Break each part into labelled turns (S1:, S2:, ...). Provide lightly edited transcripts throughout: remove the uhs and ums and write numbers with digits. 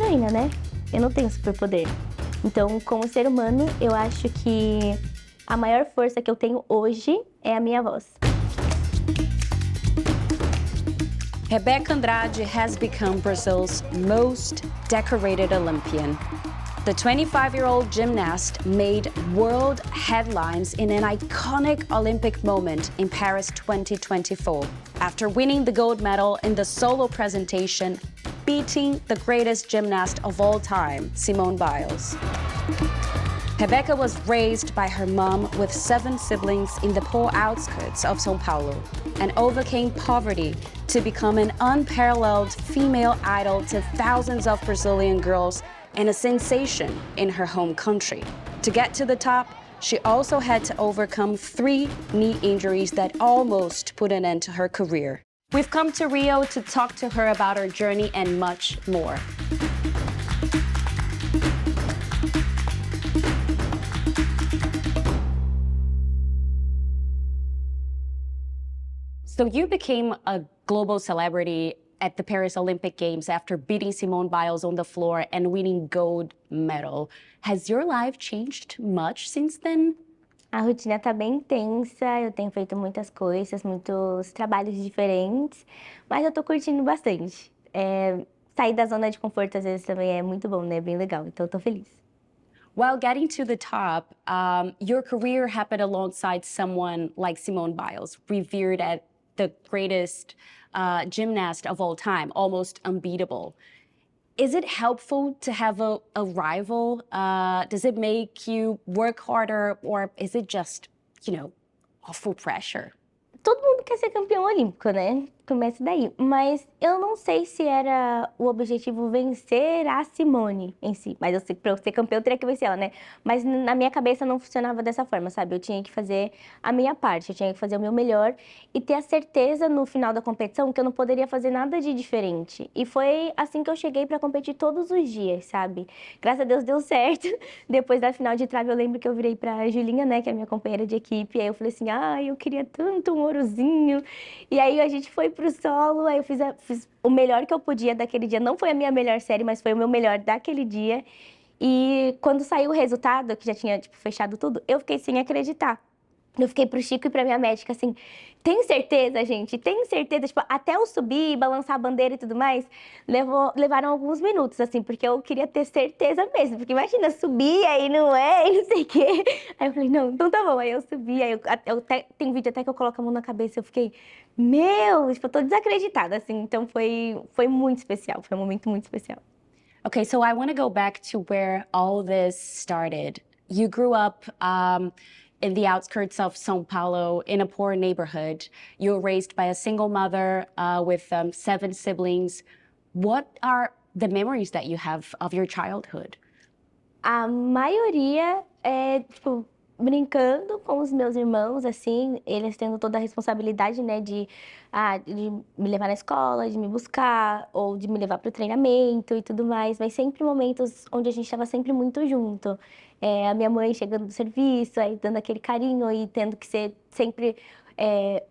S1: heroína, né? Eu não tenho superpoder. Então, como ser humano, eu acho que a maior força que eu tenho hoje é a minha voz.
S2: Rebeca Andrade has become Brazil's most decorated Olympian. The 25-year-old gymnast made world headlines in an iconic Olympic moment in Paris 2024 after winning the gold medal in the solo presentation, beating the greatest gymnast of all time, Simone Biles. Rebeca was raised by her mom with 7 siblings in the poor outskirts of São Paulo and overcame poverty to become an unparalleled female idol to thousands of Brazilian girls and a sensation in her home country. To get to the top, she also had to overcome 3 knee injuries that almost put an end to her career. We've come to Rio to talk to her about her journey and much more. So you became a global celebrity at the Paris Olympic Games after beating Simone Biles on the floor and winning gold medal. Has your life changed much since then?
S1: A rotina tá bem intensa, eu tenho feito muitas coisas, muitos trabalhos diferentes, mas eu tô curtindo bastante. Sair da zona de conforto às vezes também é muito bom, né? Bem legal, então eu tô feliz.
S2: While getting to the top, your career happened alongside someone like Simone Biles, revered as the greatest gymnast of all time, almost unbeatable. Is it helpful to have a rival? Does it make you work harder, or is it just, awful pressure?
S1: Todo mundo quer ser campeão olímpico, né? Começa daí. Mas eu não sei se era o objetivo vencer a Simone em si. Mas eu sei que pra eu ser campeão eu teria que vencer ela, né? Mas na minha cabeça não funcionava dessa forma, sabe? Eu tinha que fazer a minha parte, eu tinha que fazer o meu melhor e ter a certeza no final da competição que eu não poderia fazer nada de diferente. E foi assim que eu cheguei pra competir todos os dias, sabe? Graças a Deus deu certo. Depois da final de trave eu lembro que eu virei pra Julinha, né? Que é a minha companheira de equipe. E aí eu falei assim, eu queria tanto um ourozinho. E aí a gente foi pro solo, aí eu fiz o melhor que eu podia daquele dia. Não foi a minha melhor série, mas foi o meu melhor daquele dia. E quando saiu o resultado, que já tinha, fechado tudo, eu fiquei sem acreditar. Eu fiquei pro Chico e pra minha médica, assim, tem certeza, gente? Tem certeza? Tipo, até eu subir, balançar a bandeira e tudo mais, levaram alguns minutos, assim, porque eu queria ter certeza mesmo. Porque imagina, subir, aí não é, e não sei o quê. Aí eu falei, não, então tá bom. Aí eu subi, aí tem um vídeo até que eu coloco a mão na cabeça, eu fiquei, eu tô desacreditada, assim. Então foi muito especial, foi um momento muito especial.
S2: Okay, so I want to go back to where all this started. You grew up in the outskirts of São Paulo in a poor neighborhood. You were raised by a single mother with 7 siblings. What are the memories that you have of your childhood?
S1: A maioria é, brincando com os meus irmãos, assim, eles tendo toda a responsabilidade, né, de me levar na escola, de me buscar, ou de me levar para o treinamento e tudo mais, mas sempre momentos onde a gente estava sempre muito junto. A minha mãe chegando do serviço, aí dando aquele carinho e tendo que ser sempre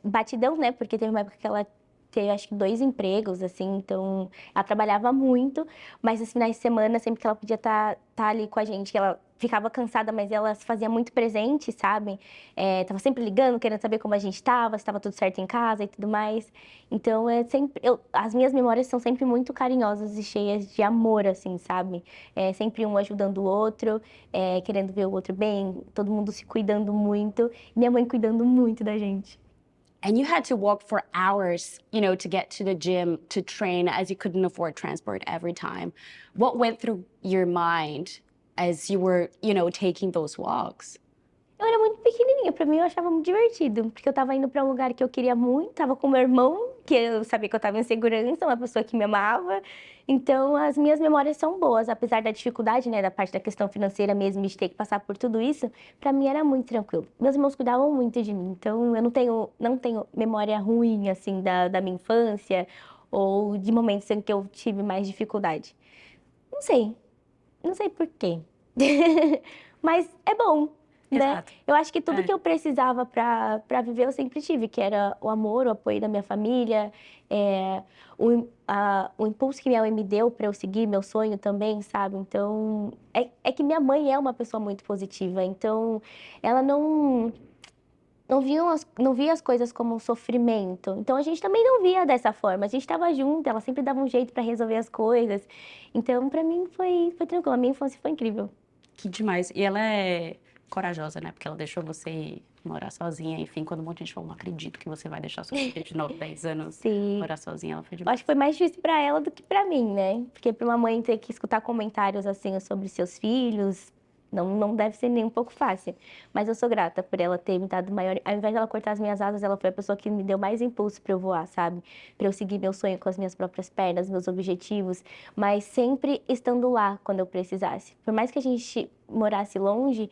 S1: batidão, né, porque teve uma época que ela teve, acho que 2 empregos, assim, então ela trabalhava muito, mas nos finais de semana, sempre que ela podia tá ali com a gente, que ela ficava cansada, mas ela se fazia muito presente, sabe? Tava sempre ligando, querendo saber como a gente tava, se tava tudo certo em casa e tudo mais. Então, as minhas memórias são sempre muito carinhosas e cheias de amor, assim, sabe? Sempre um ajudando o outro, querendo ver o outro bem, todo mundo se cuidando muito, e minha mãe cuidando muito da gente.
S2: And you had to walk for hours, to get to the gym, to train, as you couldn't afford transport every time. What went through your mind as you were, taking those walks?
S1: Eu era muito pequenininha, pra mim eu achava muito divertido, porque eu tava indo pra um lugar que eu queria muito, tava com meu irmão, que eu sabia que eu tava em segurança, uma pessoa que me amava. Então, as minhas memórias são boas, apesar da dificuldade, né, da parte da questão financeira mesmo, de ter que passar por tudo isso, pra mim era muito tranquilo. Meus irmãos cuidavam muito de mim, então eu não tenho memória ruim, assim, da minha infância, ou de momentos em que eu tive mais dificuldade. Não sei por quê. Mas é bom. né?
S2: Exato.
S1: Eu acho que tudo que eu precisava para viver eu sempre tive, que era o amor, o apoio da minha família, o impulso que minha mãe me deu para eu seguir meu sonho também, sabe? Então, é que minha mãe é uma pessoa muito positiva, então ela não via as coisas como um sofrimento. Então a gente também não via dessa forma. A gente estava junto, ela sempre dava um jeito para resolver as coisas. Então, para mim foi tranquilo. A minha infância foi incrível.
S2: Que demais. E ela é corajosa, né? Porque ela deixou você morar sozinha. Enfim, quando um monte de gente falou, não acredito que você vai deixar sua filha de 9, 10 anos
S1: Sim.
S2: morar sozinha. Ela foi
S1: Eu
S2: demais.
S1: acho que foi mais difícil para ela do que para mim, né? Porque para uma mãe ter que escutar comentários assim sobre seus filhos, não deve ser nem um pouco fácil. Mas eu sou grata por ela ter me dado maior. Ao invés dela cortar as minhas asas, ela foi a pessoa que me deu mais impulso para eu voar, sabe? Para eu seguir meu sonho com as minhas próprias pernas, meus objetivos, mas sempre estando lá quando eu precisasse. Por mais que a gente morasse longe,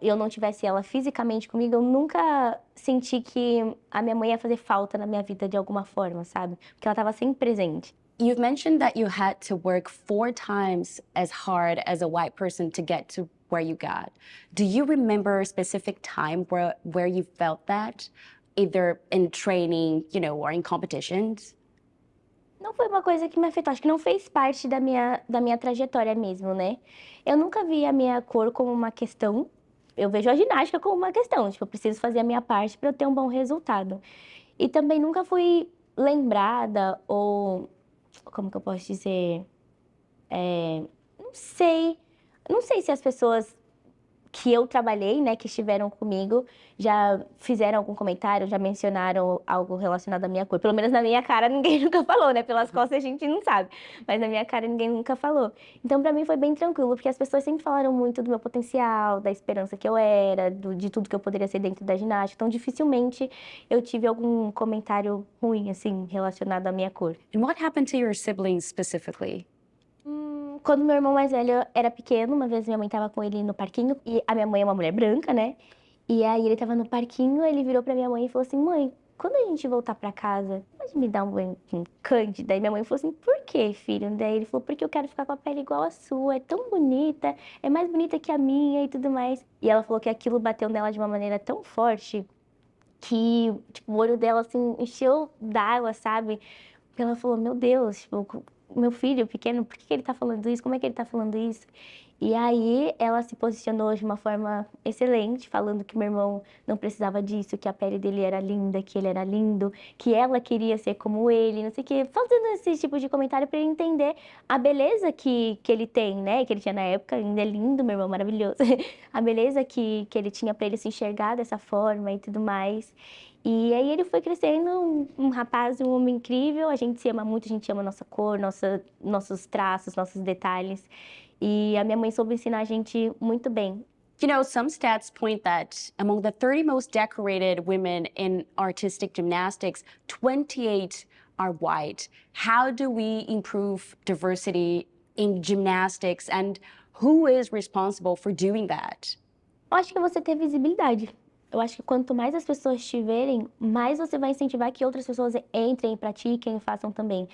S1: eu não tivesse ela fisicamente comigo, eu nunca senti que a minha mãe ia fazer falta na minha vida de alguma forma, sabe? Porque ela estava sempre presente.
S2: You've mentioned that you had to work 4 times as hard as a white person to get to where you got. Do you remember a specific time where you felt that, either in training, or in competitions?
S1: Não foi uma coisa que me afetou, acho que não fez parte da minha trajetória mesmo, né? Eu nunca vi a minha cor como uma questão, eu vejo a ginástica como uma questão, tipo, eu preciso fazer a minha parte para eu ter um bom resultado. E também nunca fui lembrada ou, como que eu posso dizer, não sei se as pessoas que eu trabalhei, né, que estiveram comigo, já fizeram algum comentário, já mencionaram algo relacionado à minha cor. Pelo menos na minha cara ninguém nunca falou, né? Pelas costas a gente não sabe, mas na minha cara ninguém nunca falou. Então pra mim foi bem tranquilo, porque as pessoas sempre falaram muito do meu potencial, da esperança que eu era, de tudo que eu poderia ser dentro da ginástica. Então dificilmente eu tive algum comentário ruim, assim, relacionado à minha cor.
S2: And what happened to your siblings specifically?
S1: Quando meu irmão mais velho era pequeno, uma vez minha mãe tava com ele no parquinho, e a minha mãe é uma mulher branca, né? E aí ele tava no parquinho, ele virou pra minha mãe e falou assim: mãe, quando a gente voltar pra casa, pode me dar um cândida? Daí minha mãe falou assim: por quê, filho? Daí ele falou: porque eu quero ficar com a pele igual a sua, é tão bonita, é mais bonita que a minha e tudo mais. E ela falou que aquilo bateu nela de uma maneira tão forte que, tipo, o olho dela, assim, encheu d'água, sabe? Porque ela falou: meu Deus, tipo, meu filho pequeno, por que ele tá falando isso? Como é que ele tá falando isso? E aí ela se posicionou de uma forma excelente, falando que meu irmão não precisava disso, que a pele dele era linda, que ele era lindo, que ela queria ser como ele, não sei o quê. Fazendo esse tipo de comentário para ele entender a beleza que ele tem, né? Que ele tinha na época, ainda é lindo, meu irmão maravilhoso. A beleza que ele tinha para ele se enxergar dessa forma e tudo mais. E aí ele foi crescendo, um rapaz, um homem incrível. A gente se ama muito, a gente ama nossa cor, nossos traços, nossos detalhes. E a minha mãe soube ensinar a gente muito bem.
S2: Some stats point that among the 30 most decorated women in artistic gymnastics, 28 are white. How do we improve diversity in gymnastics, and who is responsible for doing that?
S1: Eu acho que é você ter visibilidade. Eu acho que quanto mais as pessoas te verem, mais você vai incentivar que outras pessoas entrem, pratiquem e façam também.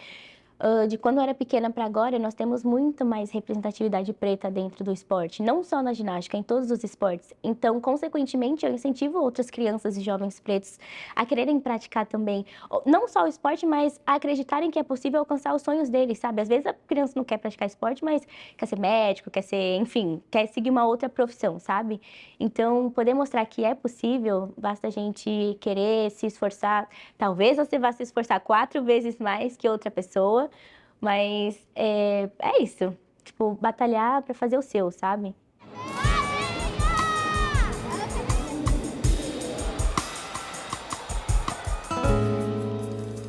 S1: De quando eu era pequena para agora, nós temos muito mais representatividade preta dentro do esporte, não só na ginástica, em todos os esportes. Então, consequentemente, eu incentivo outras crianças e jovens pretos a quererem praticar também, não só o esporte, mas a acreditarem que é possível alcançar os sonhos deles, sabe? Às vezes a criança não quer praticar esporte, mas quer ser médico, quer ser, enfim, quer seguir uma outra profissão, sabe? Então, poder mostrar que é possível, basta a gente querer se esforçar. Talvez você vá se esforçar 4 vezes mais que outra pessoa, mas é isso, tipo, batalhar para fazer o seu, sabe?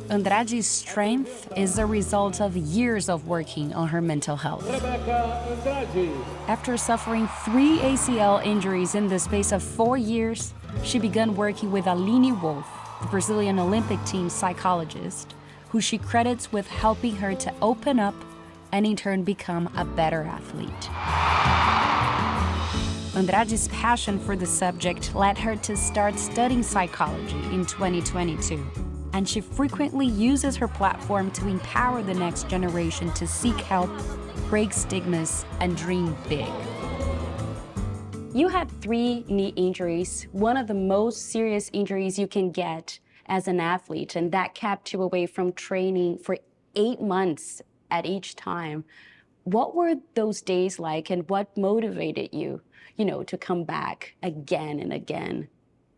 S2: Andrade's strength is a result of years of working on her mental health.
S3: Rebeca Andrade.
S2: After suffering 3 ACL injuries in the space of 4 years, she began working with Aline Wolf, the Brazilian Olympic team psychologist, who she credits with helping her to open up and in turn become a better athlete. Andrade's passion for the subject led her to start studying psychology in 2022, and she frequently uses her platform to empower the next generation to seek help, break stigmas, and dream big. You had 3 knee injuries, one of the most serious injuries you can get as an athlete, and that kept you away from training for 8 months at each time. What were those days like, and what motivated you, to come back again and again?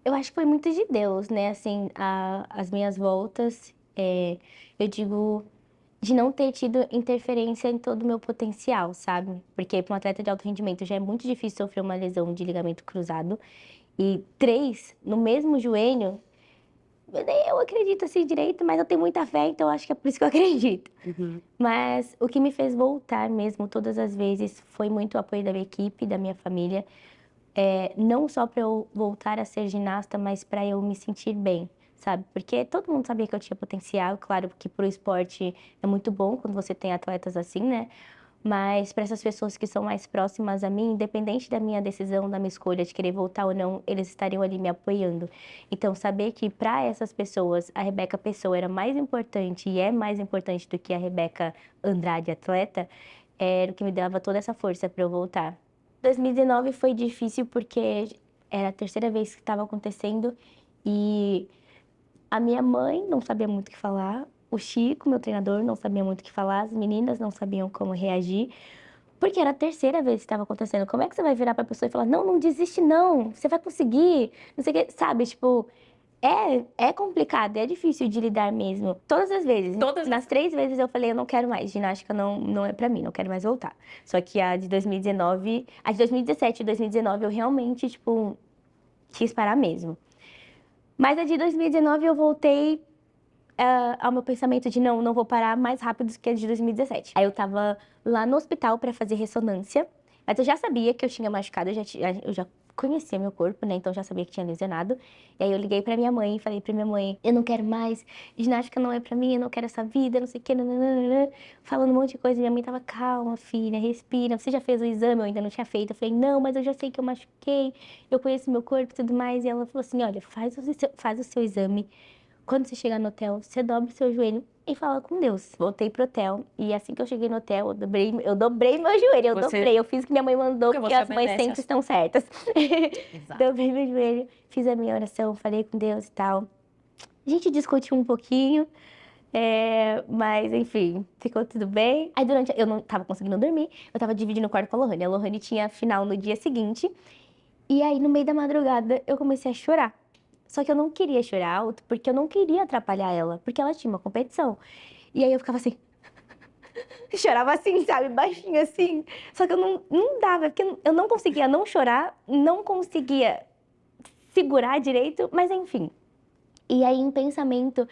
S1: Eu acho que foi muito de Deus, né? Assim, as minhas voltas, eu digo de não ter tido interferência em todo o meu potencial, sabe? Porque para um atleta de alto rendimento já é muito difícil sofrer uma lesão de ligamento cruzado. E 3 no mesmo joelho, nem eu acredito assim direito, mas eu tenho muita fé, então acho que é por isso que eu acredito. Mas o que me fez voltar mesmo todas as vezes foi muito o apoio da minha equipe, da minha família. Não só para eu voltar a ser ginasta, mas para eu me sentir bem, sabe? Porque todo mundo sabia que eu tinha potencial, claro que pro esporte é muito bom quando você tem atletas assim, né? Mas para essas pessoas que são mais próximas a mim, independente da minha decisão, da minha escolha de querer voltar ou não, eles estariam ali me apoiando. Então, saber que para essas pessoas a Rebeca Pessoa era mais importante e é mais importante do que a Rebeca Andrade atleta, era o que me dava toda essa força para eu voltar. 2019 foi difícil porque era a terceira vez que estava acontecendo e a minha mãe não sabia muito o que falar, o Chico, meu treinador, não sabia muito o que falar, as meninas não sabiam como reagir, porque era a terceira vez que estava acontecendo. Como é que você vai virar para a pessoa e falar, não, não desiste não, você vai conseguir, não sei o que, sabe, tipo... É complicado, é difícil de lidar mesmo. Todas as vezes. Nas 3 vezes eu falei, eu não quero mais, ginástica não é pra mim, não quero mais voltar. Só que a de 2019, a de 2017 e 2019 eu realmente, tipo, quis parar mesmo. Mas a de 2019 eu voltei ao meu pensamento de não vou parar mais rápido do que a de 2017. Aí eu tava lá no hospital pra fazer ressonância, mas eu já sabia que eu tinha machucado, eu já conhecia meu corpo, né? Então já sabia que tinha lesionado. E aí eu liguei pra minha mãe e falei pra minha mãe, eu não quero mais, ginástica não é pra mim, eu não quero essa vida, não sei o que, nananana, falando um monte de coisa. Minha mãe tava, calma, filha, respira, você já fez o exame? Eu ainda não tinha feito. Eu falei, não, mas eu já sei que eu machuquei, eu conheço meu corpo e tudo mais. E ela falou assim, olha, faz o seu exame. Quando você chegar no hotel, você dobra o seu joelho e fala com Deus. Voltei pro hotel e assim que eu cheguei no hotel, eu dobrei meu joelho, eu fiz o que minha mãe mandou, porque as mães sempre estão certas. Dobrei meu joelho, fiz a minha oração, falei com Deus e tal. A gente discutiu um pouquinho, mas enfim, ficou tudo bem. Aí eu não tava conseguindo dormir, eu tava dividindo o quarto com a Lohane. A Lohane tinha final no dia seguinte, e aí no meio da madrugada eu comecei a chorar. Só que eu não queria chorar alto, porque eu não queria atrapalhar ela, porque ela tinha uma competição. E aí eu ficava assim, chorava assim, sabe, baixinho assim. Só que eu não dava, porque eu não conseguia não chorar, não conseguia segurar direito, mas enfim. E aí em pensamento,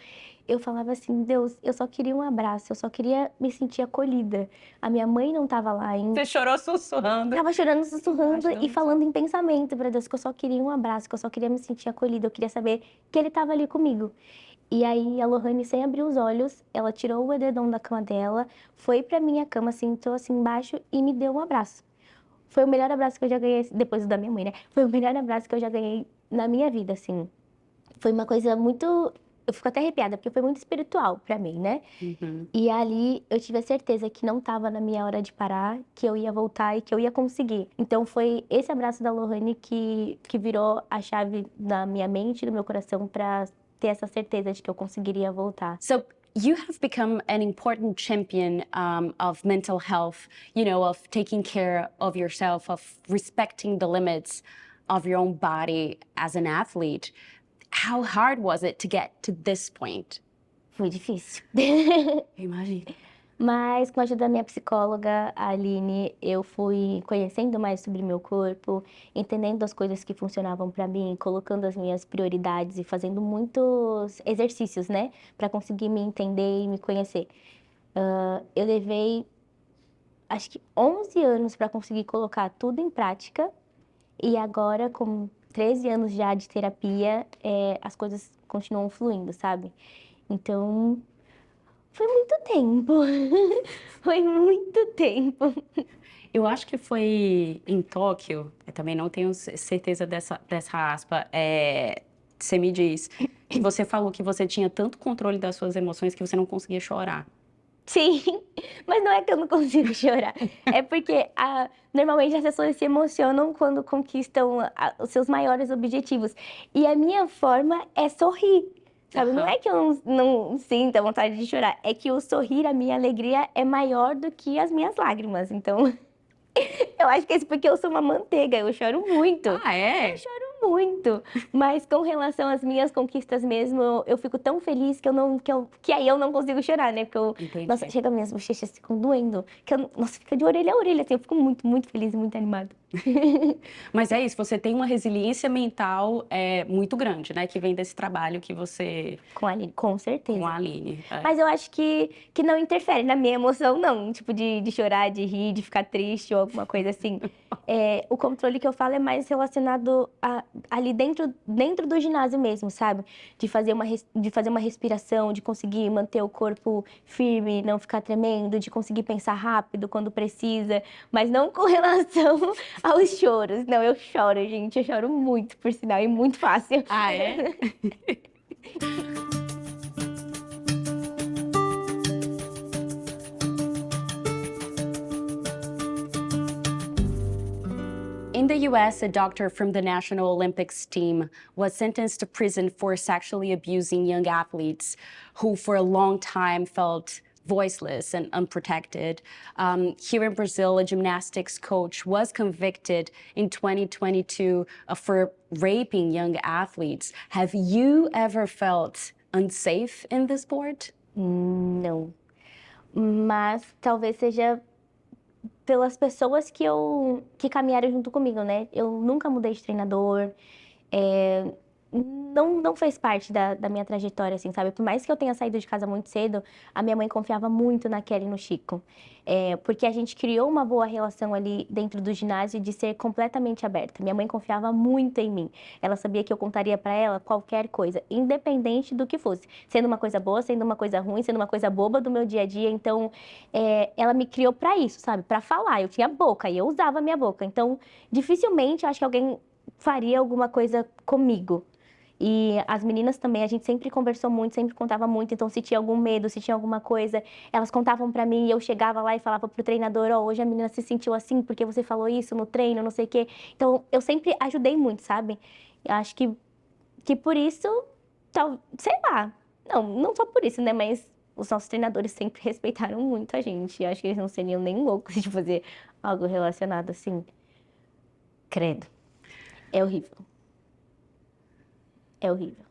S1: eu falava assim, Deus, eu só queria um abraço, eu só queria me sentir acolhida. A minha mãe não tava lá ainda.
S2: Você chorou sussurrando.
S1: Tava chorando, sussurrando e falando em pensamento pra Deus, que eu só queria um abraço, que eu só queria me sentir acolhida, eu queria saber que ele tava ali comigo. E aí a Lohane, sem abrir os olhos, ela tirou o edredom da cama dela, foi pra minha cama, sentou assim embaixo e me deu um abraço. Foi o melhor abraço que eu já ganhei, depois do da minha mãe, né? Foi o melhor abraço que eu já ganhei na minha vida, assim. Foi uma coisa muito... Eu fico até arrepiada, porque foi muito espiritual pra mim, né? E ali eu tive a certeza que não tava na minha hora de parar, que eu ia voltar e que eu ia conseguir. Então foi esse abraço da Lohane que virou a chave da minha mente e do meu coração pra ter essa certeza de que eu conseguiria voltar.
S2: So you have become an important champion of mental health, of taking care of yourself, of respecting the limits of your own body as an athlete. How hard was it to get to this point?
S1: Foi difícil.
S2: Imagina.
S1: Mas com a ajuda da minha psicóloga, a Aline, eu fui conhecendo mais sobre meu corpo, entendendo as coisas que funcionavam pra mim, colocando as minhas prioridades e fazendo muitos exercícios, né? Pra conseguir me entender e me conhecer. Eu levei, acho que 11 anos pra conseguir colocar tudo em prática. E agora, com 13 anos já de terapia, as coisas continuam fluindo, sabe? Então, foi muito tempo. Foi muito tempo.
S2: Eu acho que foi em Tóquio, eu também não tenho certeza dessa aspa, você me diz, que você falou que você tinha tanto controle das suas emoções que você não conseguia chorar.
S1: Sim, mas não é que eu não consigo chorar. É porque normalmente as pessoas se emocionam quando conquistam os seus maiores objetivos. E a minha forma é sorrir, sabe? Não é que eu não sinta vontade de chorar, é que o sorrir, a minha alegria é maior do que as minhas lágrimas. Então, eu acho que é isso porque eu sou uma manteiga, eu choro muito.
S2: Ah, é?
S1: Eu choro muito. Mas com relação às minhas conquistas mesmo, eu fico tão feliz que aí eu não consigo chorar, né? Porque
S2: Entendi.
S1: nossa, chega minhas bochechas ficam doendo. Nossa, fica de orelha a orelha, assim, eu fico muito, muito feliz e muito animada.
S2: Mas é isso, você tem uma resiliência mental muito grande, né? Que vem desse trabalho que você...
S1: Com a Aline, com certeza.
S2: Com a Aline.
S1: Mas eu acho que não interfere na minha emoção, não. Tipo, de chorar, de rir, de ficar triste ou alguma coisa assim. O controle que eu falo é mais relacionado ali dentro do ginásio mesmo, sabe? De fazer uma respiração, de conseguir manter o corpo firme, não ficar tremendo, de conseguir pensar rápido quando precisa, mas não com relação aos choros. Não, eu choro, gente. Eu choro muito, por sinal, e muito fácil.
S2: Ah, é? In the US, a doctor from the National Olympics team was sentenced to prison for sexually abusing young athletes who for a long time felt voiceless and unprotected. Here in Brazil, a gymnastics coach was convicted in 2022 for raping young athletes. Have you ever felt unsafe in the sport?
S1: Não. Mas talvez seja pelas pessoas que caminharam junto comigo, né? Eu nunca mudei de treinador, não fez parte da minha trajetória, assim, sabe? Por mais que eu tenha saído de casa muito cedo, a minha mãe confiava muito na Kelly e no Chico. Porque a gente criou uma boa relação ali dentro do ginásio de ser completamente aberta. Minha mãe confiava muito em mim. Ela sabia que eu contaria pra ela qualquer coisa, independente do que fosse. Sendo uma coisa boa, sendo uma coisa ruim, sendo uma coisa boba do meu dia a dia. Então, ela me criou pra isso, sabe? Pra falar. Eu tinha boca e eu usava a minha boca. Então, dificilmente eu acho que alguém faria alguma coisa comigo. E as meninas também, a gente sempre conversou muito, sempre contava muito. Então, se tinha algum medo, se tinha alguma coisa, elas contavam pra mim e eu chegava lá e falava pro treinador: ó, hoje a menina se sentiu assim porque você falou isso no treino, não sei o quê. Então, eu sempre ajudei muito, sabe? Eu acho que por isso, sei lá. Não só por isso, né? Mas os nossos treinadores sempre respeitaram muito a gente. Eu acho que eles não seriam nem loucos de fazer algo relacionado assim. Credo. É horrível. É horrível.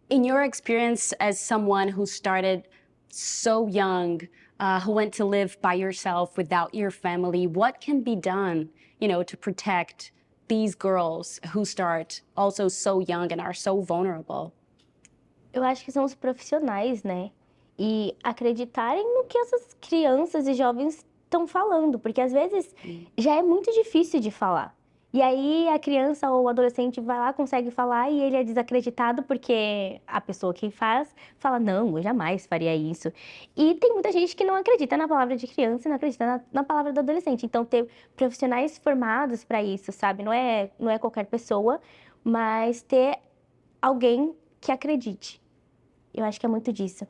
S2: In your experience as someone who started so young, who went to live by yourself without your family, what can be done, to protect these girls who start also so young and are so vulnerable?
S1: Eu acho que são os profissionais, né? E acreditarem no que essas crianças e jovens estão falando, porque às vezes já é muito difícil de falar. E aí a criança ou o adolescente vai lá, consegue falar e ele é desacreditado porque a pessoa que faz fala: não, eu jamais faria isso. E tem muita gente que não acredita na palavra de criança e não acredita na palavra do adolescente. Então, ter profissionais formados para isso, sabe? Não é qualquer pessoa, mas ter alguém que acredite. Eu acho que é muito disso.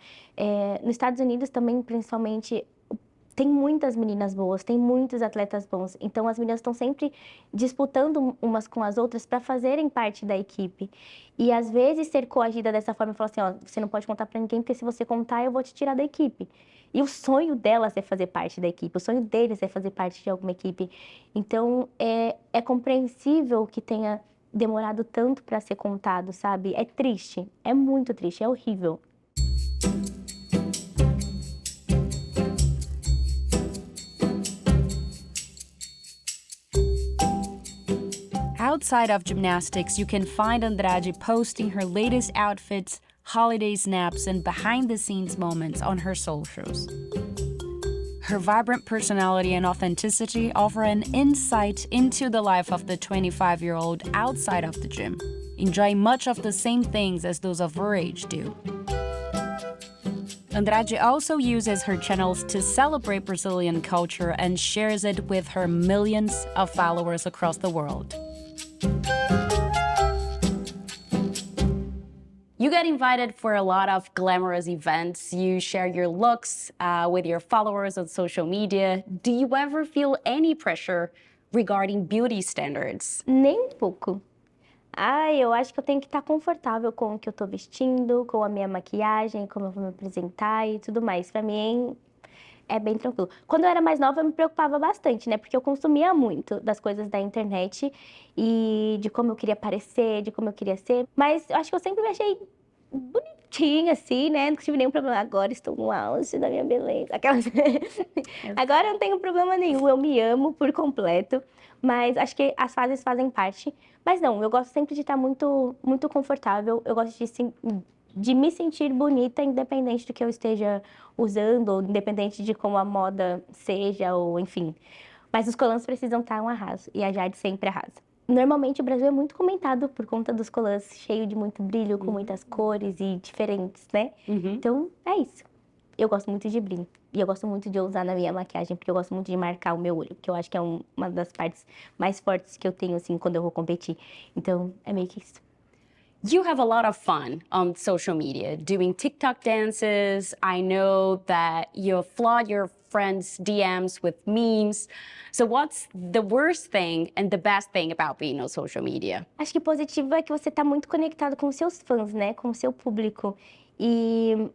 S1: Nos Estados Unidos também, principalmente, tem muitas meninas boas, tem muitos atletas bons. Então, as meninas estão sempre disputando umas com as outras para fazerem parte da equipe. E, às vezes, ser coagida dessa forma, falar assim: ó, você não pode contar para ninguém, porque se você contar, eu vou te tirar da equipe. E o sonho delas é fazer parte da equipe, o sonho deles é fazer parte de alguma equipe. Então, é compreensível que tenha demorado tanto para ser contado, sabe? É triste, é muito triste, é horrível.
S2: Outside of gymnastics, you can find Andrade posting her latest outfits, holiday snaps, and behind-the-scenes moments on her socials. Her vibrant personality and authenticity offer an insight into the life of the 25-year-old outside of the gym, enjoying much of the same things as those of her age do. Andrade also uses her channels to celebrate Brazilian culture and shares it with her millions of followers across the world. You get invited for a lot of glamorous events. You share your looks with your followers on social media. Do you ever feel any pressure regarding beauty standards?
S1: Nem um pouco. Eu acho que eu tenho que estar confortável com o que eu tô vestindo, com a minha maquiagem, como eu vou me apresentar e tudo mais. Pra mim é bem tranquilo. Quando eu era mais nova, eu me preocupava bastante, né? Porque eu consumia muito das coisas da internet e de como eu queria parecer, de como eu queria ser. Mas eu acho que eu sempre me achei bonitinha, assim, né? Não tive nenhum problema. Agora estou no auge da minha beleza. Aquelas... Agora eu não tenho problema nenhum, eu me amo por completo. Mas acho que as fases fazem parte. Mas não, eu gosto sempre de estar muito, muito confortável. Eu gosto de me sentir bonita, independente do que eu esteja usando, ou independente de como a moda seja, ou enfim. Mas os colãs precisam estar um arraso, e a Jade sempre arrasa. Normalmente o Brasil é muito comentado por conta dos colãs cheio de muito brilho, com muitas cores e diferentes, né? Então, é isso. Eu gosto muito de brilho. E eu gosto muito de usar na minha maquiagem, porque eu gosto muito de marcar o meu olho, que eu acho que é uma das partes mais fortes que eu tenho, assim, quando eu vou competir. Então, é meio que isso.
S2: You have a lot of fun on social media, doing TikTok dances. I know that you flood your friends' DMs with memes. So what's the worst thing and the best thing about being on social media?
S1: Acho que positivo é que você tá muito conectado com os seus fãs, né? Com o seu público. E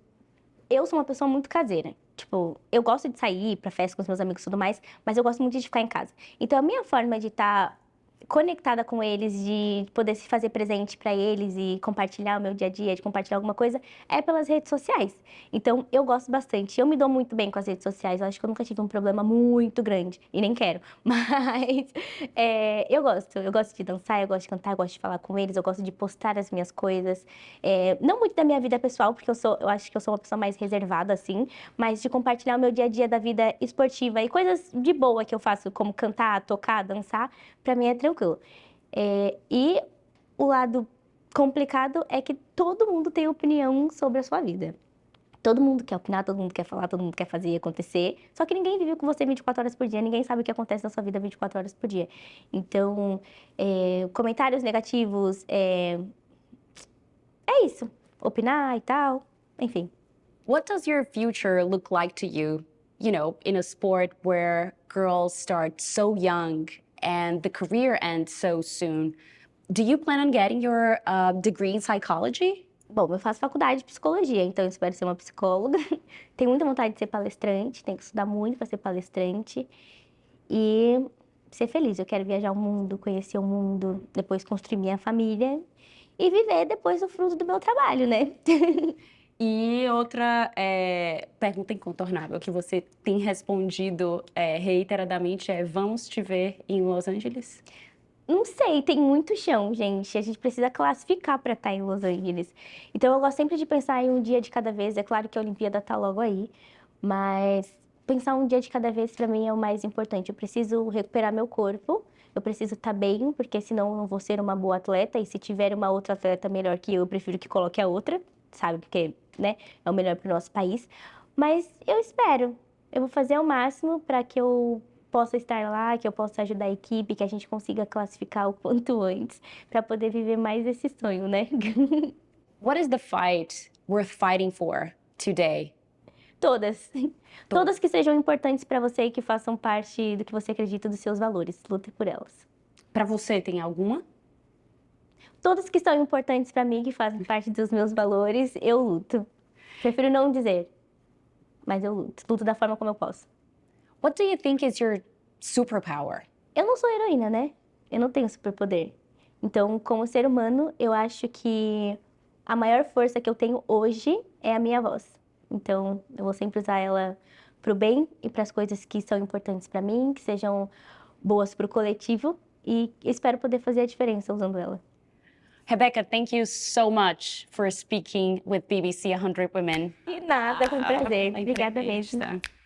S1: eu sou uma pessoa muito caseira. Tipo, eu gosto de sair pra festa com os meus amigos e tudo mais, mas eu gosto muito de ficar em casa. Então, a minha forma de estar conectada com eles, de poder se fazer presente pra eles e compartilhar o meu dia a dia, de compartilhar alguma coisa, é pelas redes sociais. Então, eu gosto bastante. Eu me dou muito bem com as redes sociais. Eu acho que eu nunca tive um problema muito grande. E nem quero. Mas eu gosto. Eu gosto de dançar, eu gosto de cantar, eu gosto de falar com eles, eu gosto de postar as minhas coisas. Não muito da minha vida pessoal, porque eu acho que eu sou uma pessoa mais reservada, assim. Mas de compartilhar o meu dia a dia da vida esportiva e coisas de boa que eu faço, como cantar, tocar, dançar, pra mim é tranquilo. E o lado complicado é que todo mundo tem opinião sobre a sua vida. Todo mundo quer opinar, todo mundo quer falar, todo mundo quer fazer acontecer. Só que ninguém vive com você 24 horas por dia, ninguém sabe o que acontece na sua vida 24 horas por dia. Então, comentários negativos, é isso. Opinar e tal, enfim.
S2: What does your future look like to you, you know, in a sport where girls start so young and the career ends so soon? Do you plan on getting your degree in psychology?
S1: Bom, eu faço faculdade de psicologia, então eu espero ser uma psicóloga. Tenho muita vontade de ser palestrante, tenho que estudar muito para ser palestrante e ser feliz. Eu quero viajar o mundo, conhecer o mundo, depois construir minha família e viver depois o fruto do meu trabalho, né?
S2: E outra pergunta incontornável que você tem respondido reiteradamente é: vamos te ver em Los Angeles?
S1: Não sei, tem muito chão, gente. A gente precisa classificar para estar em Los Angeles. Então, eu gosto sempre de pensar em um dia de cada vez. É claro que a Olimpíada tá logo aí, mas pensar um dia de cada vez para mim é o mais importante. Eu preciso recuperar meu corpo, eu preciso estar bem, porque senão eu não vou ser uma boa atleta. E se tiver uma outra atleta melhor que eu prefiro que coloque a outra, sabe? Porque, né, é o melhor para o nosso país. Mas eu espero. Eu vou fazer o máximo para que eu possa estar lá, que eu possa ajudar a equipe, que a gente consiga classificar o quanto antes, para poder viver mais esse sonho, né?
S2: What is the fight worth fighting for today?
S1: Todas. Todas que sejam importantes para você e que façam parte do que você acredita, dos seus valores. Lute por elas.
S2: Para você, tem alguma?
S1: Todas que são importantes para mim, que fazem parte dos meus valores, eu luto. Prefiro não dizer, mas eu luto. Luto da forma como eu posso.
S2: What do you think is your superpower?
S1: Eu não sou heroína, né? Eu não tenho superpoder. Então, como ser humano, eu acho que a maior força que eu tenho hoje é a minha voz. Então, eu vou sempre usar ela pro bem e para as coisas que são importantes para mim, que sejam boas pro coletivo, e espero poder fazer a diferença usando ela.
S2: Rebeca, thank you so much for speaking with BBC 100 Women.
S1: De nada, foi um prazer. Obrigada mesmo.
S2: Entrevista.